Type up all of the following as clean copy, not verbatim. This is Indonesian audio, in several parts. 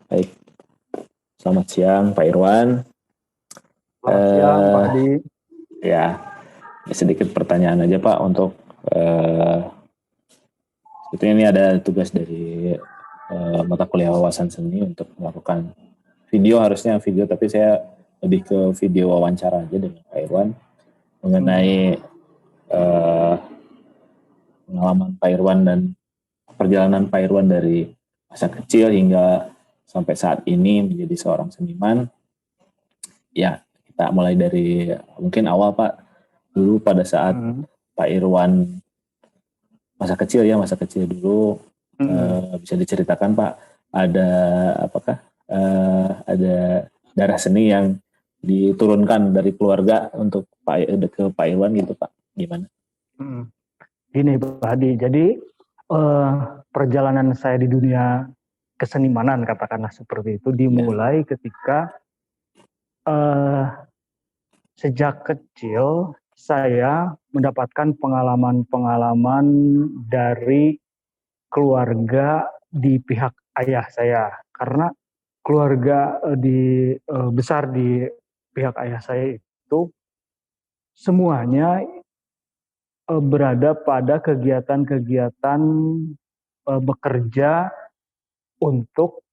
Baik, selamat siang Pak Irwan. Selamat siang Pak Adi. Ya, sedikit pertanyaan aja Pak untuk sebetulnya ini ada tugas dari mata kuliah wawasan seni untuk melakukan harusnya video, tapi saya lebih ke video wawancara aja dengan Pak Irwan mengenai pengalaman Pak Irwan dan perjalanan Pak Irwan dari masa kecil hingga sampai saat ini menjadi seorang seniman. Ya, kita mulai dari mungkin awal Pak. Dulu pada saat Pak Irwan masa kecil dulu, bisa diceritakan Pak, ada apakah ada darah seni yang diturunkan dari keluarga untuk ke Pak Irwan gitu Pak, gimana? Gini Pak Adi, jadi perjalanan saya di dunia kesenimanan katakanlah seperti itu dimulai ketika sejak kecil saya mendapatkan pengalaman-pengalaman dari keluarga di pihak ayah saya, karena keluarga besar di pihak ayah saya itu semuanya berada pada kegiatan-kegiatan bekerja untuk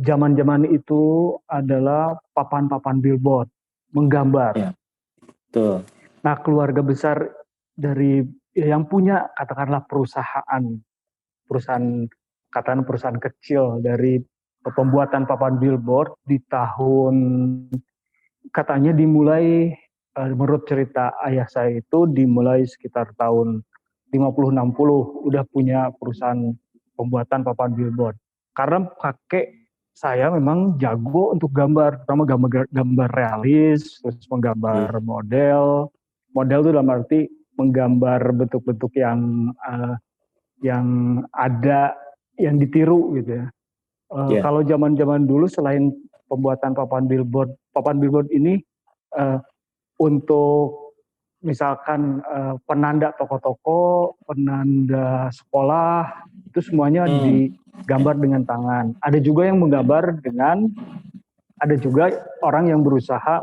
zaman-zaman itu adalah papan-papan billboard, menggambar. Ya, betul. Nah, keluarga besar dari yang punya katakanlah perusahaan kecil dari pembuatan papan billboard di tahun katanya dimulai menurut cerita ayah saya itu dimulai sekitar tahun 50-60 udah punya perusahaan pembuatan papan billboard. Karena kakek saya memang jago untuk gambar, pertama gambar realis, terus menggambar model. Model itu dalam arti menggambar bentuk-bentuk yang ada, yang ditiru gitu ya. Kalau zaman-zaman dulu selain pembuatan papan billboard ini untuk misalkan penanda toko-toko, penanda sekolah, itu semuanya digambar dengan tangan. Ada juga yang menggambar ada juga orang yang berusaha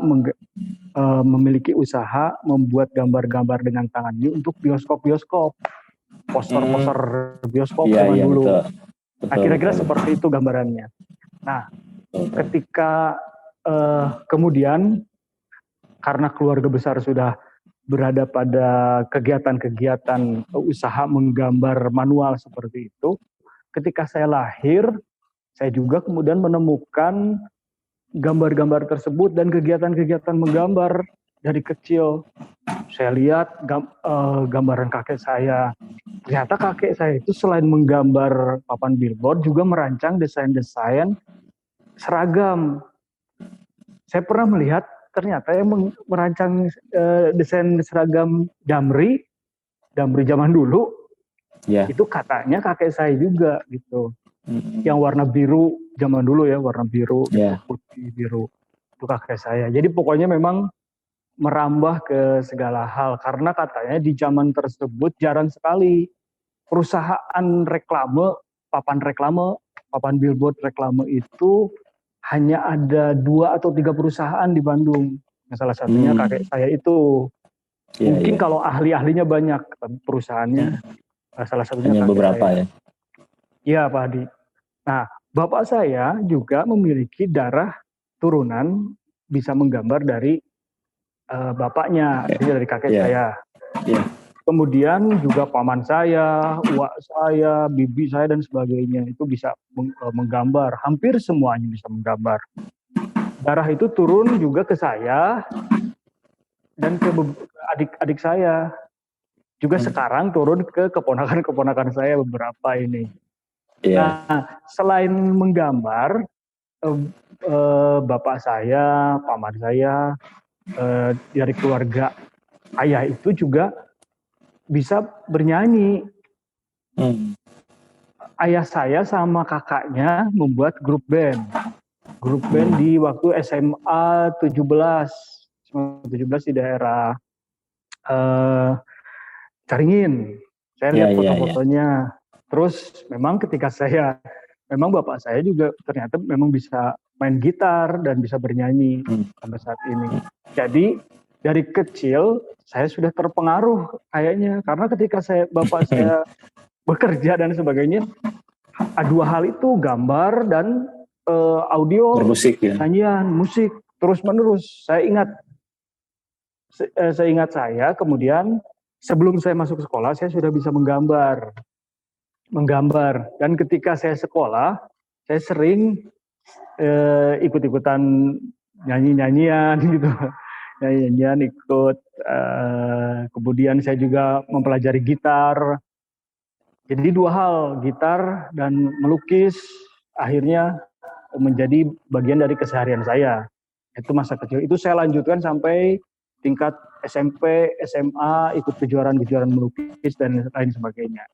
memiliki usaha membuat gambar-gambar dengan tangannya untuk bioskop-bioskop, poster-poster bioskop zaman dulu. Betul, nah, kira-kira seperti itu gambarannya. Nah, ketika kemudian karena keluarga besar sudah berada pada kegiatan-kegiatan usaha menggambar manual seperti itu, ketika saya lahir, saya juga kemudian menemukan gambar-gambar tersebut dan kegiatan-kegiatan menggambar dari kecil. Saya lihat gambaran kakek saya. Ternyata kakek saya itu selain menggambar papan billboard juga merancang desain-desain seragam. Saya pernah melihat ternyata yang merancang desain seragam damri zaman dulu, itu katanya kakek saya juga gitu. Yang warna biru zaman dulu ya, warna biru, putih biru, itu kakek saya. Jadi pokoknya memang merambah ke segala hal, karena katanya di zaman tersebut jarang sekali perusahaan reklame, papan billboard reklame itu hanya ada 2 atau 3 perusahaan di Bandung. Salah satunya kakek saya itu. Mungkin kalau ahli-ahlinya banyak, perusahaannya salah satunya hanya beberapa saya. Iya Pak Adi. Nah, bapak saya juga memiliki darah turunan bisa menggambar dari bapaknya, artinya dari kakek saya. Kemudian juga paman saya, uak saya, bibi saya dan sebagainya itu bisa menggambar. Hampir semuanya bisa menggambar. Darah itu turun juga ke saya dan ke adik-adik saya. Juga sekarang turun ke keponakan-keponakan saya beberapa ini. Nah, selain menggambar, bapak saya, paman saya, dari keluarga ayah itu juga bisa bernyanyi. Ayah saya sama kakaknya membuat grup band di waktu SMA 17 di daerah Caringin. Saya lihat foto-fotonya. Terus memang ketika saya memang bapak saya juga ternyata memang bisa main gitar dan bisa bernyanyi sampai saat ini. Jadi dari kecil saya sudah terpengaruh kayaknya, karena ketika bapak saya bekerja dan sebagainya, dua hal itu, gambar dan audio, Bermusik ya. nyanyian, musik terus menerus. Saya ingat saya kemudian sebelum saya masuk sekolah saya sudah bisa menggambar. Dan ketika saya sekolah saya sering ikut-ikutan nyanyi-nyanyian gitu, nyanyi-nyanyian ikut. Kemudian saya juga mempelajari gitar. Jadi dua hal, gitar dan melukis, akhirnya menjadi bagian dari keseharian saya. Itu masa kecil. Itu saya lanjutkan sampai tingkat SMP, SMA, ikut kejuaraan-kejuaraan melukis dan lain sebagainya.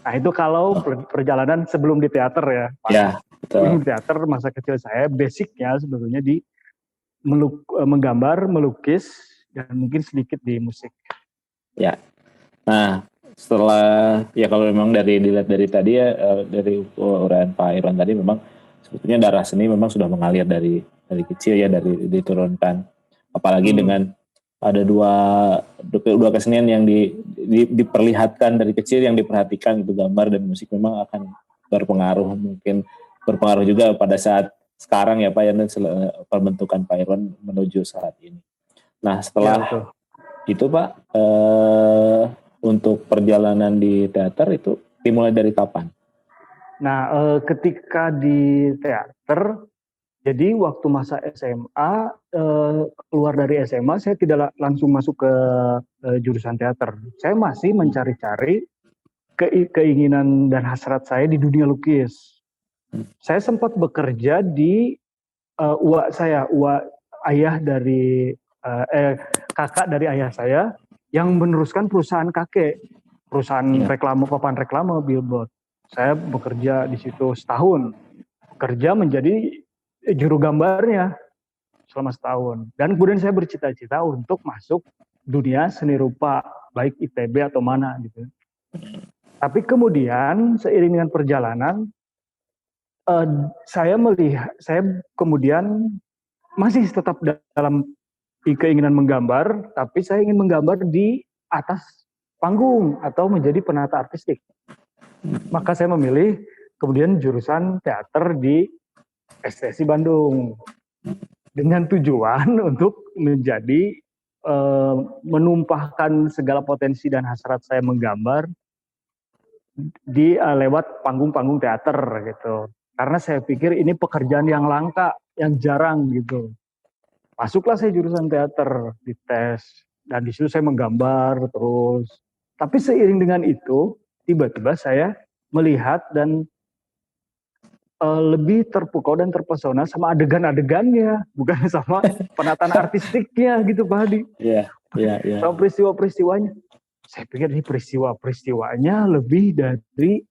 Nah itu kalau perjalanan sebelum di teater ya. Ya, betul. Sebelum di teater, masa kecil saya basicnya sebetulnya di menggambar, melukis, dan mungkin sedikit di musik. Ya. Nah, setelah ya kalau memang dilihat dari tadi ya, dari uraian Pak Irwan tadi, memang sebetulnya darah seni memang sudah mengalir dari kecil ya, dari diturunkan. Apalagi dengan ada dua kesenian yang diperlihatkan dari kecil, yang diperhatikan, itu gambar dan musik, memang akan berpengaruh juga pada saat sekarang ya Pak ya, dan pembentukan Pak Irwan menuju saat ini. Nah setelah itu Pak, untuk perjalanan di teater itu dimulai dari kapan? Nah, ketika di teater, jadi waktu masa SMA, keluar dari SMA, saya tidak langsung masuk ke jurusan teater. Saya masih mencari-cari keinginan dan hasrat saya di dunia lukis. Saya sempat bekerja di kakak dari ayah saya yang meneruskan perusahaan kakek, perusahaan reklame, papan reklame, billboard. Saya bekerja di situ setahun, kerja menjadi juru gambarnya selama setahun. Dan kemudian saya bercita-cita untuk masuk dunia seni rupa, baik ITB atau mana gitu. Tapi kemudian seiring dengan perjalanan, saya kemudian masih tetap dalam keinginan menggambar, tapi saya ingin menggambar di atas panggung atau menjadi penata artistik. Maka saya memilih kemudian jurusan teater di STSI Bandung dengan tujuan untuk menjadi menumpahkan segala potensi dan hasrat saya menggambar di lewat panggung-panggung teater gitu. Karena saya pikir ini pekerjaan yang langka, yang jarang gitu. Masuklah saya jurusan teater, dites, dan di situ saya menggambar terus. Tapi seiring dengan itu, tiba-tiba saya melihat dan lebih terpukau dan terpesona sama adegan-adegannya, bukan sama penataan artistiknya gitu Pak Hadi. Iya. Sama peristiwa-peristiwanya. Saya pikir ini peristiwa-peristiwanya lebih dari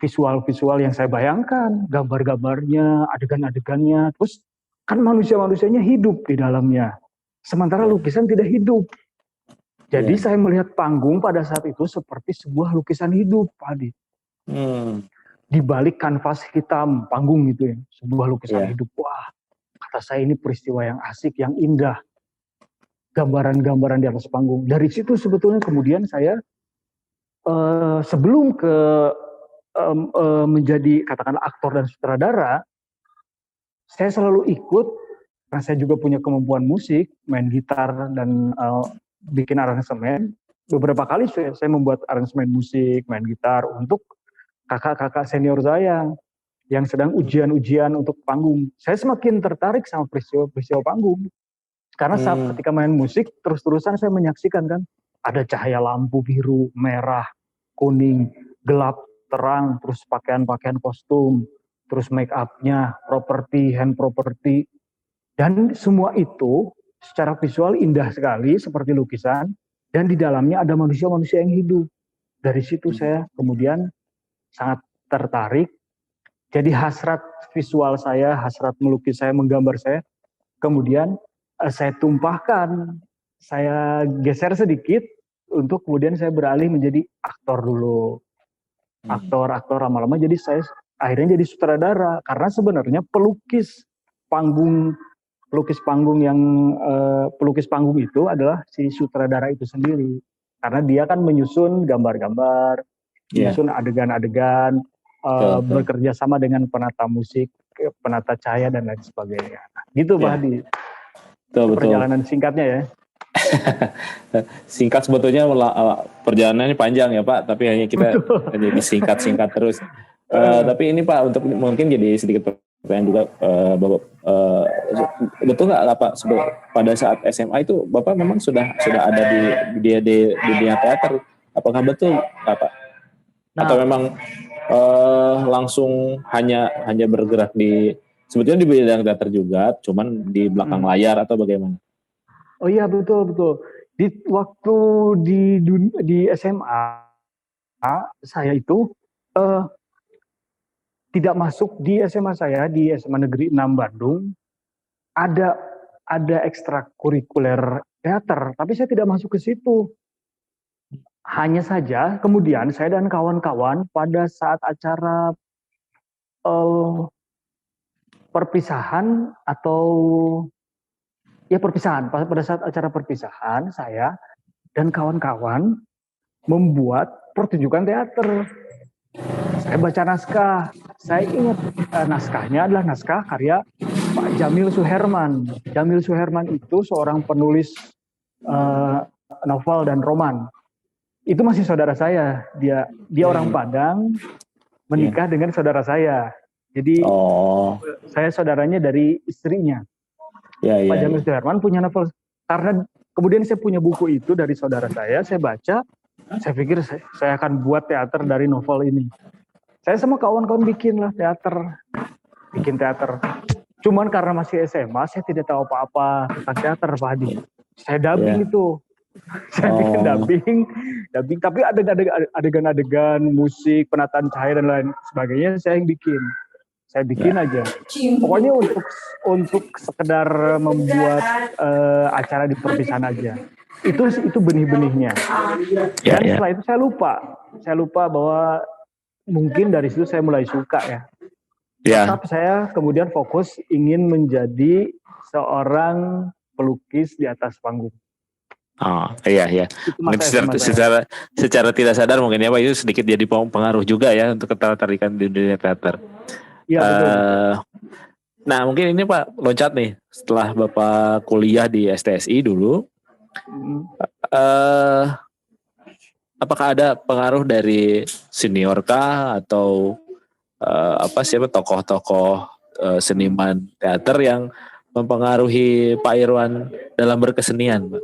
visual-visual yang saya bayangkan, gambar-gambarnya, adegan-adegannya, terus kan manusia-manusianya hidup di dalamnya. Sementara lukisan tidak hidup. Jadi saya melihat panggung pada saat itu seperti sebuah lukisan hidup, Pak Adi. Di balik kanvas hitam panggung gitu ya, sebuah lukisan hidup. Wah, kata saya ini peristiwa yang asik, yang indah. Gambaran-gambaran di atas panggung. Dari situ sebetulnya kemudian saya sebelum menjadi katakanlah aktor dan sutradara, saya selalu ikut, karena saya juga punya kemampuan musik, main gitar dan bikin aransemen. Beberapa kali saya membuat aransemen musik, main gitar untuk kakak-kakak senior saya yang sedang ujian-ujian untuk panggung. Saya semakin tertarik sama peristiwa-peristiwa panggung. Karena saat ketika main musik, terus-terusan saya menyaksikan kan, ada cahaya lampu biru, merah, kuning, gelap, terang, terus pakaian-pakaian kostum, terus make up-nya, properti, hand properti, dan semua itu secara visual indah sekali seperti lukisan, dan di dalamnya ada manusia-manusia yang hidup. Dari situ saya kemudian sangat tertarik, jadi hasrat visual saya, hasrat melukis saya, menggambar saya, kemudian saya tumpahkan, saya geser sedikit, untuk kemudian saya beralih menjadi aktor dulu. Aktor lama-lama jadi saya akhirnya jadi sutradara karena sebenarnya pelukis panggung pelukis panggung itu adalah si sutradara itu sendiri karena dia kan menyusun gambar-gambar, menyusun adegan-adegan, bekerja sama dengan penata musik, penata cahaya dan lain sebagainya. Gitu Pak Hadi. Betul. Perjalanan singkatnya ya. Singkat sebetulnya perjalanannya panjang ya Pak, tapi hanya kita jadi singkat terus. Tapi ini Pak, untuk mungkin jadi sedikit pertanyaan juga, Bapak, betul nggak Pak, pada saat SMA itu Bapak memang sudah ada di dunia teater? Apakah betul Pak? Atau memang langsung hanya bergerak di sebetulnya di bidang teater juga, cuman di belakang layar atau bagaimana? Oh iya betul. Waktu di SMA saya itu tidak masuk di SMA saya di SMA Negeri 6 Bandung. Ada ekstrakurikuler teater, tapi saya tidak masuk ke situ. Hanya saja kemudian saya dan kawan-kawan pada saat acara perpisahan pada saat acara perpisahan saya dan kawan-kawan membuat pertunjukan teater. Saya baca naskah. Saya ingat naskahnya adalah naskah karya Pak Jamil Suherman. Jamil Suherman itu seorang penulis novel dan roman. Itu masih saudara saya. Dia orang Padang menikah dengan saudara saya. Jadi saya saudaranya dari istrinya. Pak Jamil Suherman punya novel. Karena kemudian saya punya buku itu dari saudara saya baca. Saya pikir saya akan buat teater dari novel ini. Saya sama kawan-kawan bikin teater. Cuman karena masih SMA, saya tidak tahu apa-apa tentang teater, Pak Hadi. Saya dubbing itu. Saya bikin dubbing. Tapi adegan-adegan musik, penataan cahaya dan lain sebagainya saya yang bikin. Saya bikin aja. Pokoknya untuk sekedar membuat acara di perpisahan aja. Itu benih-benihnya. Dan setelah itu saya lupa bahwa mungkin dari situ saya mulai suka ya. Tetap saya kemudian fokus ingin menjadi seorang pelukis di atas panggung. Iya. Mungkin secara tidak sadar mungkin ya Pak, itu sedikit jadi pengaruh juga ya untuk ketertarikan di dunia teater. Iya betul. Nah mungkin ini Pak loncat nih, setelah Bapak kuliah di STSI dulu, apakah ada pengaruh dari senior kah atau siapa tokoh-tokoh seniman teater yang mempengaruhi Pak Irwan dalam berkesenian, Pak?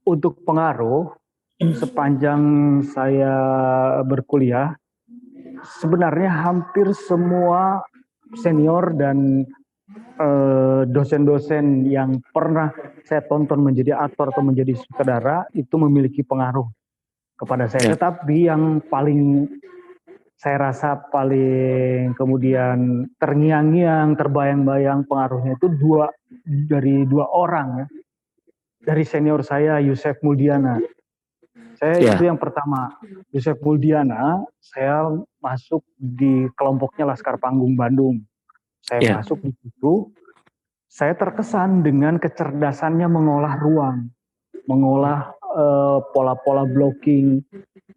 Untuk pengaruh sepanjang saya berkuliah, sebenarnya hampir semua senior dan dosen-dosen yang pernah saya tonton menjadi aktor atau menjadi sutradara itu memiliki pengaruh kepada saya. Tetapi yang paling saya rasa paling kemudian terngiang-ngiang, terbayang-bayang pengaruhnya itu dari dua orang ya. Dari senior saya, Yusef Muldiana. Itu yang pertama. Yusef Muldiana, saya masuk di kelompoknya Laskar Panggung Bandung. Saya masuk di situ, saya terkesan dengan kecerdasannya mengolah ruang, mengolah pola-pola blocking,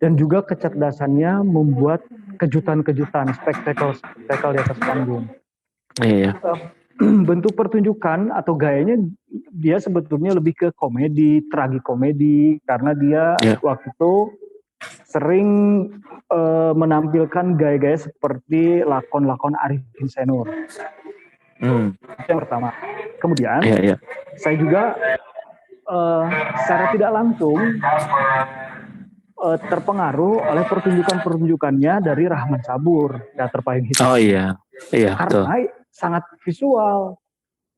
dan juga kecerdasannya membuat kejutan-kejutan, spektakel di atas panggung. Bentuk pertunjukan atau gayanya dia sebetulnya lebih ke komedi, tragikomedi, karena dia waktu itu sering menampilkan gaya-gaya seperti lakon-lakon Arifin Senur. Yang pertama. Kemudian saya juga secara tidak langsung terpengaruh oleh pertunjukannya dari Rahman Sabur, Teater Payung Hitam. Karena sangat visual.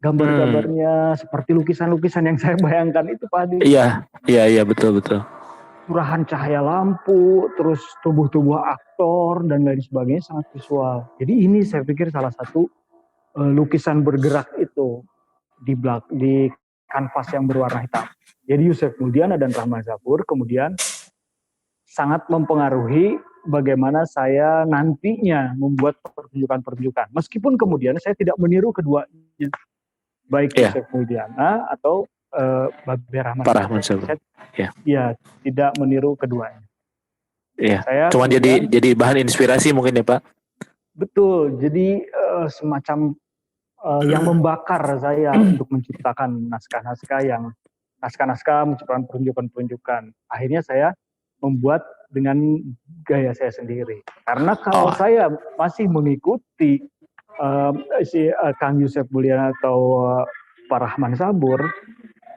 Gambar-gambarnya seperti lukisan-lukisan yang saya bayangkan itu Pak Adi. Iya, betul. Curahan cahaya lampu, terus tubuh-tubuh aktor dan lain sebagainya sangat visual. Jadi ini saya pikir salah satu lukisan bergerak itu di kanvas yang berwarna hitam. Jadi Yusef Muldiana dan Rahman Sabur kemudian sangat mempengaruhi bagaimana saya nantinya membuat pertunjukan-pertunjukan. Meskipun kemudian saya tidak meniru keduanya, baik Iya, Yusuf Mulyana atau Babe Rahman Pak Rahman Sabur. Sabur. Saya Iya, tidak meniru keduanya. iya. Saya Cuma kemudian jadi bahan inspirasi mungkin ya Pak. betul, jadi semacam yang membakar saya untuk menciptakan naskah-naskah menciptakan pertunjukan-pertunjukan. Akhirnya saya membuat dengan gaya saya sendiri. Karena kalau Oh, saya masih mengikuti Kang Yusuf Mulyana atau Pak Rahman Sabur,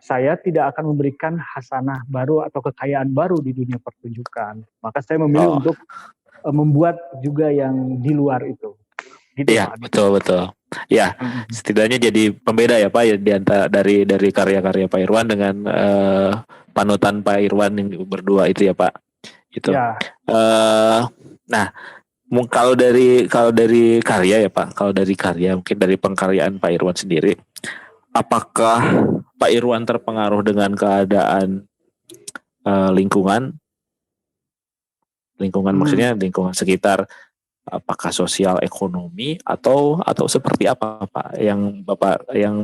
saya tidak akan memberikan hasanah baru atau kekayaan baru di dunia pertunjukan. Maka saya memilih oh, untuk membuat juga yang di luar itu. Gitu iya, Pak Adi. betul. Ya, setidaknya jadi pembeda ya Pak ya di antara dari karya-karya Pak Irwan dengan panutan Pak Irwan yang berdua itu ya Pak. Itu. Ya, Eh nah, kalau dari karya ya Pak, kalau dari karya mungkin dari pengkaryaan Pak Irwan sendiri, apakah Pak Irwan terpengaruh dengan keadaan lingkungan maksudnya lingkungan sekitar, apakah sosial ekonomi atau seperti apa Pak yang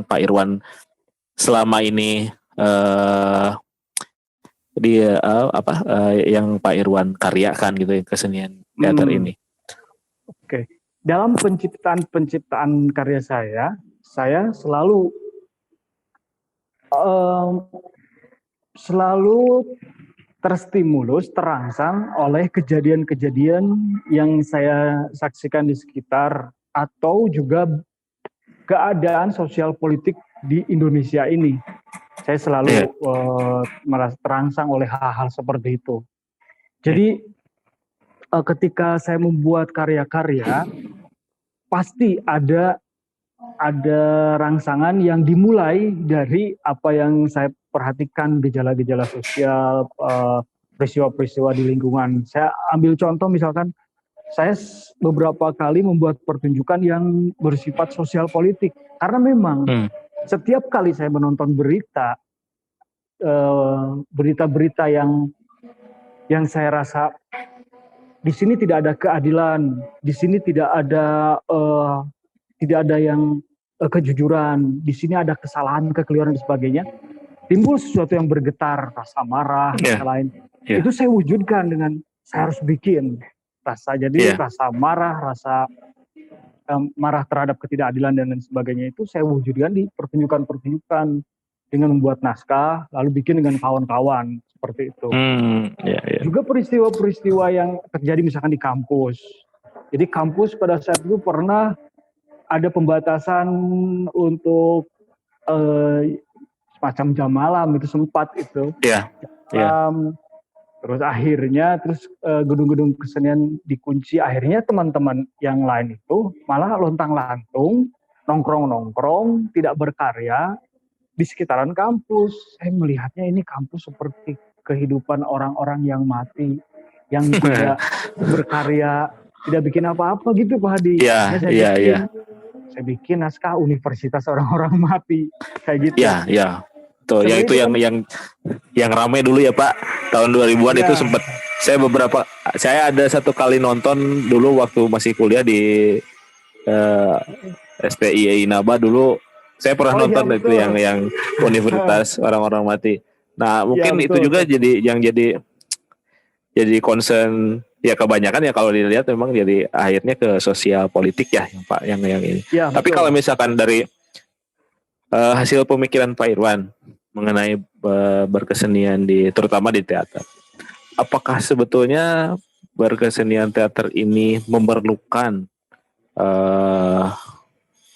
Pak Irwan selama ini yang Pak Irwan karyakan gitu ya, kesenian teater ini. Oke. Dalam penciptaan karya saya selalu terstimulus, terangsang oleh kejadian-kejadian yang saya saksikan di sekitar atau juga keadaan sosial politik di Indonesia ini. Saya selalu merasa terangsang oleh hal-hal seperti itu. Jadi ketika saya membuat karya-karya, pasti ada rangsangan yang dimulai dari apa yang saya perhatikan, gejala-gejala sosial, peristiwa-peristiwa di lingkungan. Saya ambil contoh misalkan, saya beberapa kali membuat pertunjukan yang bersifat sosial politik. Karena memang setiap kali saya menonton berita-berita yang saya rasa di sini tidak ada keadilan, di sini tidak ada yang kejujuran, di sini ada kesalahan, kekeliruan dan sebagainya, timbul sesuatu yang bergetar, rasa marah, rasa lain. Itu saya wujudkan dengan saya harus bikin rasa marah, rasa marah terhadap ketidakadilan dan lain sebagainya, itu saya wujudkan di pertunjukan-pertunjukan dengan membuat naskah, lalu bikin dengan kawan-kawan seperti itu. Juga peristiwa-peristiwa yang terjadi misalkan di kampus. Jadi kampus pada saat itu pernah ada pembatasan untuk semacam jam malam, itu sempat itu. Terus akhirnya gedung-gedung kesenian dikunci. Akhirnya teman-teman yang lain itu malah lontang-lantung, nongkrong-nongkrong, tidak berkarya di sekitaran kampus. Saya melihatnya ini kampus seperti kehidupan orang-orang yang mati, yang tidak berkarya, tidak bikin apa-apa gitu Pak Hadi. Saya bikin naskah Universitas Orang-Orang Mati kayak gitu. Tuh, yang itu yang ramai dulu ya Pak, tahun 2000-an itu sempat saya ada satu kali nonton dulu waktu masih kuliah di SPI Inaba dulu. Saya pernah nonton itu yang Universitas Orang-Orang Mati. Nah, mungkin itu juga jadi concern ya, kebanyakan ya kalau dilihat memang jadi akhirnya ke sosial politik ya Pak yang ini. Tapi kalau misalkan dari hasil pemikiran Pak Irwan mengenai berkesenian terutama di teater, apakah sebetulnya berkesenian teater ini memerlukan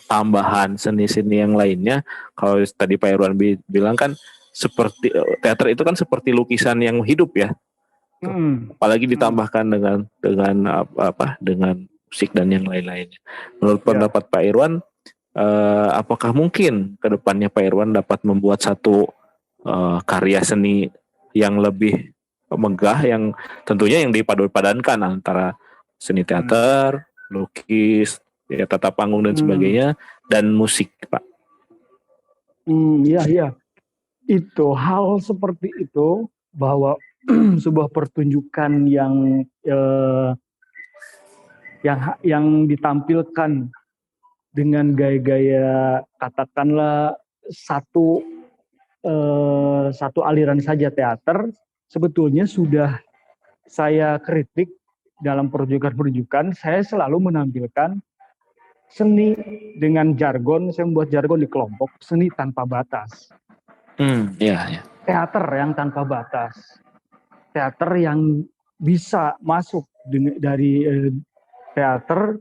tambahan seni-seni yang lainnya? Kalau tadi Pak Irwan bilang kan seperti teater itu kan seperti lukisan yang hidup ya. Apalagi ditambahkan dengan musik dan yang lain-lainnya. Menurut pendapat Pak Irwan, apakah mungkin ke depannya Pak Irwan dapat membuat satu karya seni yang lebih megah, yang tentunya yang dipadupadankan antara seni teater, lukis, ya, tata panggung dan sebagainya, dan musik, Pak? Iya. Itu hal seperti itu, bahwa sebuah pertunjukan yang ditampilkan dengan gaya-gaya katakanlah satu aliran saja teater, sebetulnya sudah saya kritik dalam pertunjukan-pertunjukan. Saya selalu menampilkan seni dengan jargon, saya membuat jargon di kelompok, seni tanpa batas. Iya. Teater yang tanpa batas. Teater yang bisa masuk dari teater,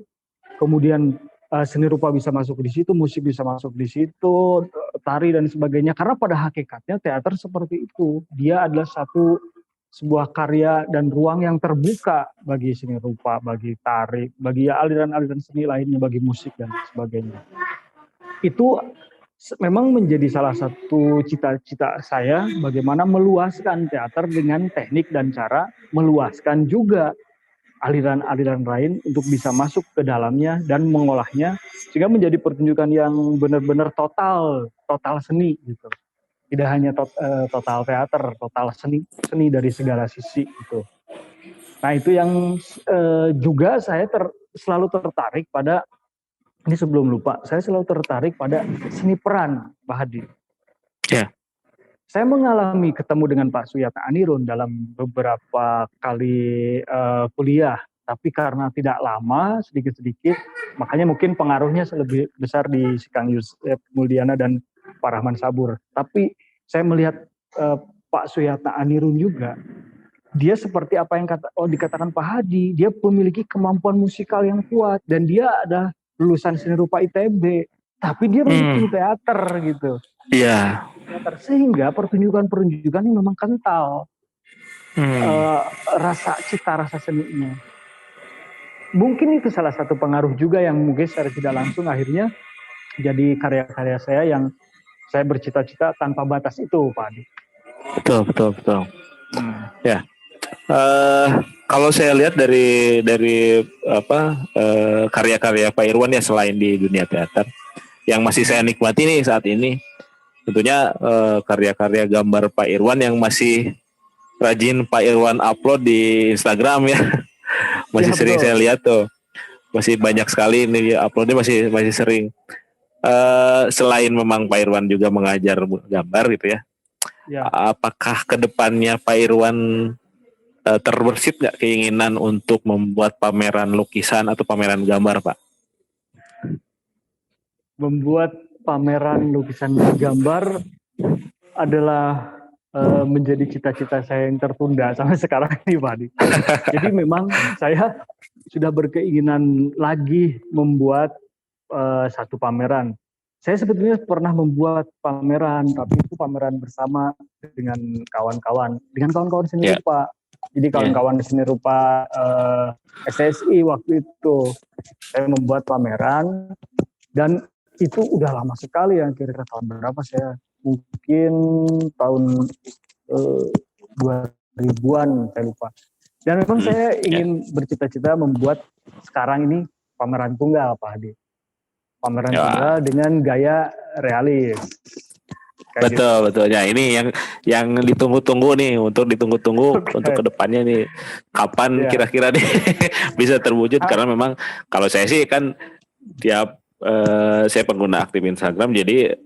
kemudian seni rupa bisa masuk di situ, musik bisa masuk di situ, tari dan sebagainya. Karena pada hakikatnya teater seperti itu. Dia adalah sebuah karya dan ruang yang terbuka bagi seni rupa, bagi tari, bagi aliran-aliran seni lainnya, bagi musik dan sebagainya. Itu memang menjadi salah satu cita-cita saya, bagaimana meluaskan teater dengan teknik dan cara meluaskan juga aliran-aliran lain untuk bisa masuk ke dalamnya dan mengolahnya sehingga menjadi pertunjukan yang benar-benar total seni gitu. Tidak hanya total teater, total seni dari segala sisi gitu. Nah itu yang juga saya selalu tertarik pada, ini sebelum lupa, saya selalu tertarik pada seni peran, Pak Hadi. Ya. Saya mengalami ketemu dengan Pak Suyatna Anirun dalam beberapa kali kuliah, tapi karena tidak lama, sedikit-sedikit, makanya mungkin pengaruhnya lebih besar di Kang Yusef Muldiana dan Pak Rahman Sabur. Tapi saya melihat Pak Suyatna Anirun juga, dia seperti apa yang dikatakan Pak Hadi, dia memiliki kemampuan musikal yang kuat, dan dia ada lulusan seni rupa ITB, tapi dia bikin teater gitu. Iya. Sehingga pertunjukan-pertunjukan ini memang kental cita rasa seninya. Mungkin itu salah satu pengaruh juga yang mungkin secara tidak langsung akhirnya jadi karya-karya saya yang saya bercita-cita tanpa batas itu, Pak Adi. Betul. Ya. Kalau saya lihat dari karya-karya Pak Irwan ya, selain di dunia teater, yang masih saya nikmati nih saat ini, tentunya karya-karya gambar Pak Irwan yang masih rajin Pak Irwan upload di Instagram ya. Masih ya, sering betul. Saya lihat tuh. Masih banyak sekali ini uploadnya, masih sering. Selain memang Pak Irwan juga mengajar gambar gitu ya. Apakah kedepannya Pak Irwan terbersit nggak keinginan untuk membuat pameran lukisan atau pameran gambar, Pak? Membuat pameran lukisan dan gambar adalah menjadi cita-cita saya yang tertunda sampai sekarang ini, Pak Adi. Jadi memang saya sudah berkeinginan lagi membuat satu pameran. Saya sebetulnya pernah membuat pameran, tapi itu pameran bersama dengan kawan-kawan seni rupa. Jadi kawan-kawan seni rupa SSI waktu itu saya membuat pameran, dan itu udah lama sekali ya, kira-kira tahun berapa, saya mungkin tahun 2000-an, saya lupa. Dan memang saya ingin bercita-cita membuat sekarang ini pameran tunggal, Pak Hadi. Pameran tunggal dengan gaya realis. Betul. Ya, ini yang ditunggu-tunggu nih, untuk untuk kedepannya nih, kapan kira-kira nih bisa terwujud. Karena memang kalau saya sih kan tiap saya pengguna aktif Instagram, jadi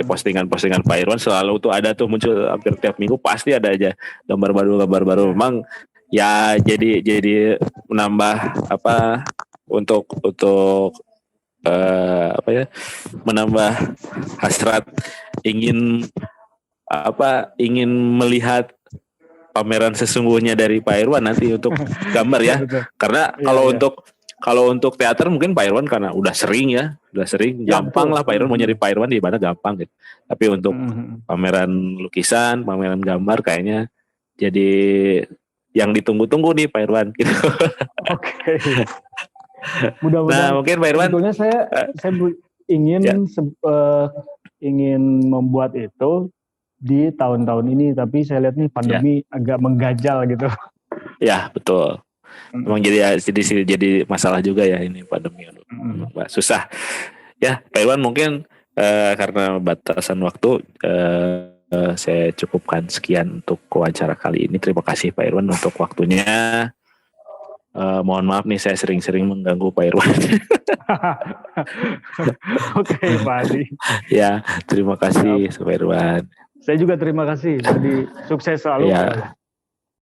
postingan-postingan Pak Irwan selalu tuh ada tuh, muncul hampir tiap minggu pasti ada aja gambar baru. Memang ya jadi menambah untuk menambah hasrat ingin melihat pameran sesungguhnya dari Pak Irwan nanti untuk gambar ya. Karena kalau untuk teater mungkin Pak Irwan karena udah sering gampang lah Pak Irwan mau nyari Pak Irwan di mana gampang gitu. Tapi untuk pameran lukisan, pameran gambar kayaknya jadi yang ditunggu-tunggu nih Pak Irwan gitu. Oke. Mudah-mudahan. Nah, mungkin Pak Irwan, sebetulnya saya ingin membuat itu di tahun-tahun ini, tapi saya lihat nih pandemi agak mengganjal gitu. Ya, betul. Memang jadi masalah juga ya ini pandemi. Susah. Ya, Pak Irwan, mungkin karena batasan waktu saya cukupkan sekian untuk wawancara kali ini. Terima kasih Pak Irwan untuk waktunya. Mohon maaf nih saya sering-sering mengganggu Pak Irwan. Oke, Pak Adi. Ya, terima kasih Pak Irwan. Saya juga terima kasih. Jadi sukses selalu. Ya.